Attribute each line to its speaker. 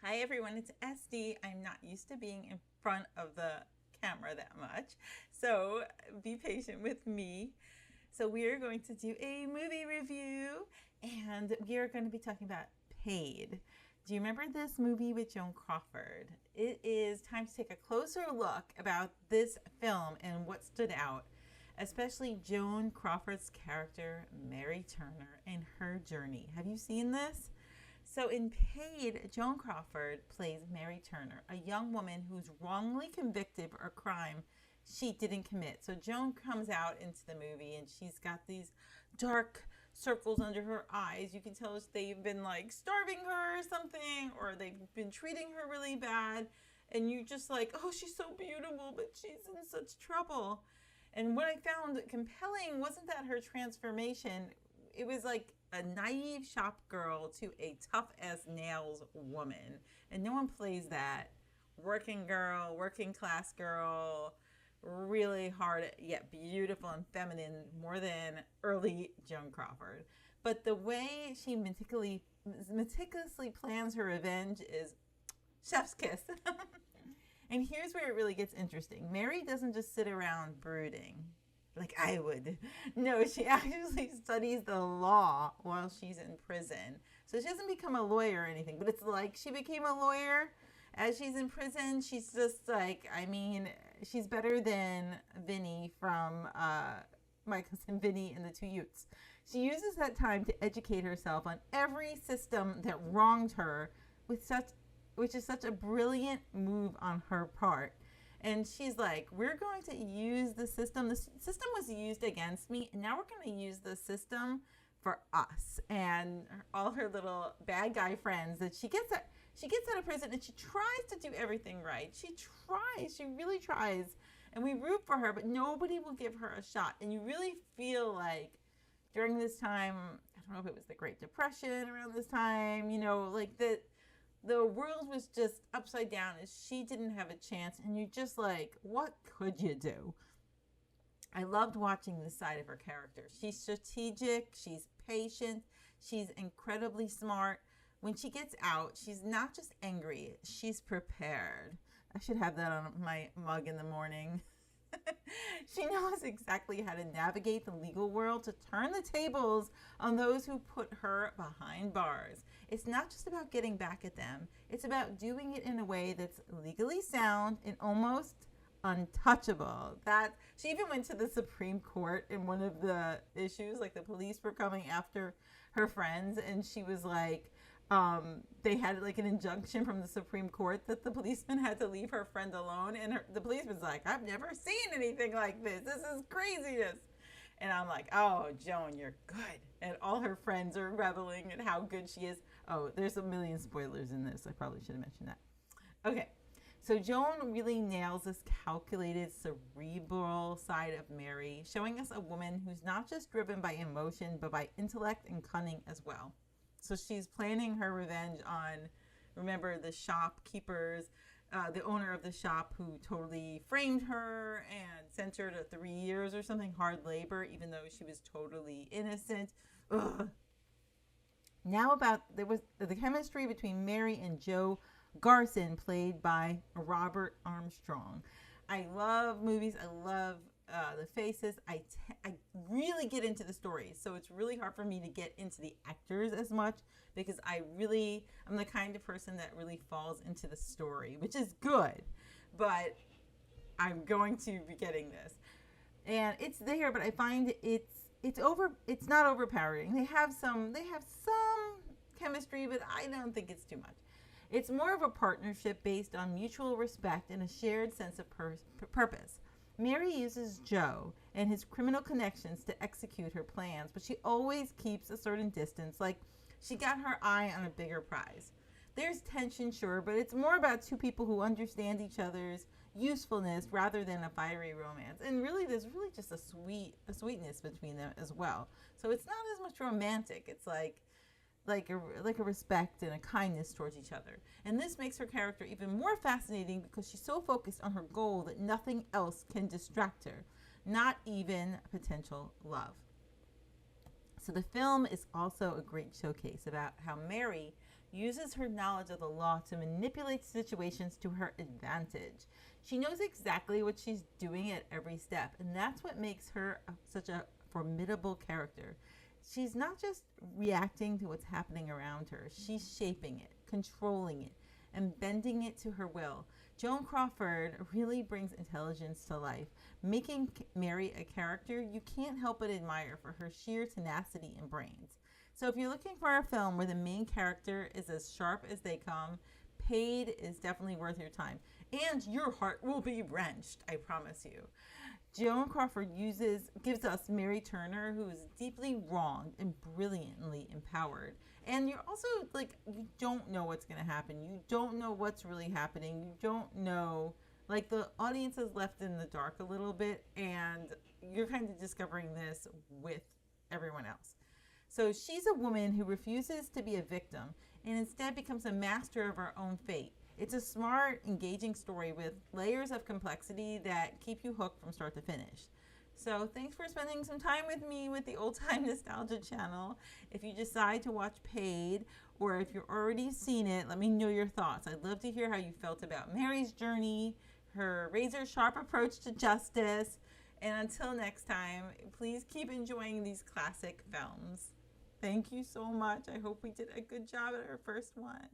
Speaker 1: Hi everyone, it's Estee. I'm not used to being in front of the camera that much, so be patient with me. So we are going to do a movie review, and we are going to be talking about Paid. Do you remember this movie with Joan Crawford? It is time to take a closer look about this film and what stood out, especially Joan Crawford's character, Mary Turner, and her journey. Have you seen this? So in Paid, Joan Crawford plays Mary Turner, a young woman who's wrongly convicted for a crime she didn't commit. So Joan comes out into the movie and she's got these dark circles under her eyes. You can tell they've been like starving her or something, or they've been treating her really bad. And you're just like, oh, she's so beautiful, but she's in such trouble. And what I found compelling wasn't that her transformation, it was like a naive shop girl to a tough as nails woman. And no one plays that. Working girl, working class girl, really hard yet beautiful and feminine, more than early Joan Crawford. But the way she meticulously plans her revenge is chef's kiss. And here's where it really gets interesting. Mary doesn't just sit around brooding like I would. No, she actually studies the law while she's in prison. So she doesn't become a lawyer or anything, but it's like she became a lawyer as she's in prison. She's just like, I mean, she's better than Vinny from My Cousin Vinny and the Two Utes. She uses that time to educate herself on every system that wronged her, which is such a brilliant move on her part. And she's like, we're going to use the system. The system was used against me, and now we're going to use the system for us. And all her little bad guy friends that she gets out of prison, and she tries to do everything right. She really tries. And we root for her, but nobody will give her a shot. And you really feel like during this time, I don't know if it was the Great Depression around this time, like the world was just upside down as she didn't have a chance. And you're just like, what could you do? I loved watching this side of her character. She's strategic. She's patient. She's incredibly smart. When she gets out, she's not just angry. She's prepared. I should have that on my mug in the morning. She knows exactly how to navigate the legal world to turn the tables on those who put her behind bars. It's not just about getting back at them. It's about doing it in a way that's legally sound and almost untouchable. That she even went to the Supreme Court in one of the issues, like the police were coming after her friends, and she was like, they had like an injunction from the Supreme Court that the policeman had to leave her friend alone. And the policeman's like, I've never seen anything like this. This is craziness. And I'm like, oh, Joan, you're good. And all her friends are reveling at how good she is. Oh, there's a million spoilers in this. I probably should have mentioned that. Okay. So Joan really nails this calculated, cerebral side of Mary, showing us a woman who's not just driven by emotion, but by intellect and cunning as well. So she's planning her revenge on, remember, the shopkeepers, the owner of the shop who totally framed her and sent her to 3 years or something, hard labor, even though she was totally innocent. Ugh. Now there was the chemistry between Mary and Joe Garson, played by Robert Armstrong. I love movies. I love the faces. I really get into the stories, so it's really hard for me to get into the actors as much because I'm the kind of person that really falls into the story, which is good, but I'm going to be getting this, and it's there, but I find it's not overpowering. They have some chemistry, but I don't think it's too much. It's more of a partnership based on mutual respect and a shared sense of purpose. Mary uses Joe and his criminal connections to execute her plans, but she always keeps a certain distance, like she got her eye on a bigger prize. There's tension, sure, but it's more about two people who understand each other's usefulness rather than a fiery romance. And really, there's really just a sweetness between them as well. So it's not as much romantic. It's like a respect and a kindness towards each other. And this makes her character even more fascinating because she's so focused on her goal that nothing else can distract her, not even potential love. So the film is also a great showcase about how Mary uses her knowledge of the law to manipulate situations to her advantage. She knows exactly what she's doing at every step, and that's what makes her such a formidable character. She's not just reacting to what's happening around her, she's shaping it, controlling it, and bending it to her will. Joan Crawford really brings intelligence to life, making Mary a character you can't help but admire for her sheer tenacity and brains. So if you're looking for a film where the main character is as sharp as they come, Paid is definitely worth your time. And your heart will be wrenched, I promise you. Joan Crawford gives us Mary Turner, who is deeply wronged and brilliantly empowered. And you're also you don't know what's going to happen. You don't know what's really happening. You don't know, the audience is left in the dark a little bit, and you're kind of discovering this with everyone else. So she's a woman who refuses to be a victim and instead becomes a master of her own fate. It's a smart, engaging story with layers of complexity that keep you hooked from start to finish. So thanks for spending some time with me with the Old Time Nostalgia channel. If you decide to watch Paid, or if you've already seen it, let me know your thoughts. I'd love to hear how you felt about Mary's journey, her razor-sharp approach to justice. And until next time, please keep enjoying these classic films. Thank you so much. I hope we did a good job at our first one.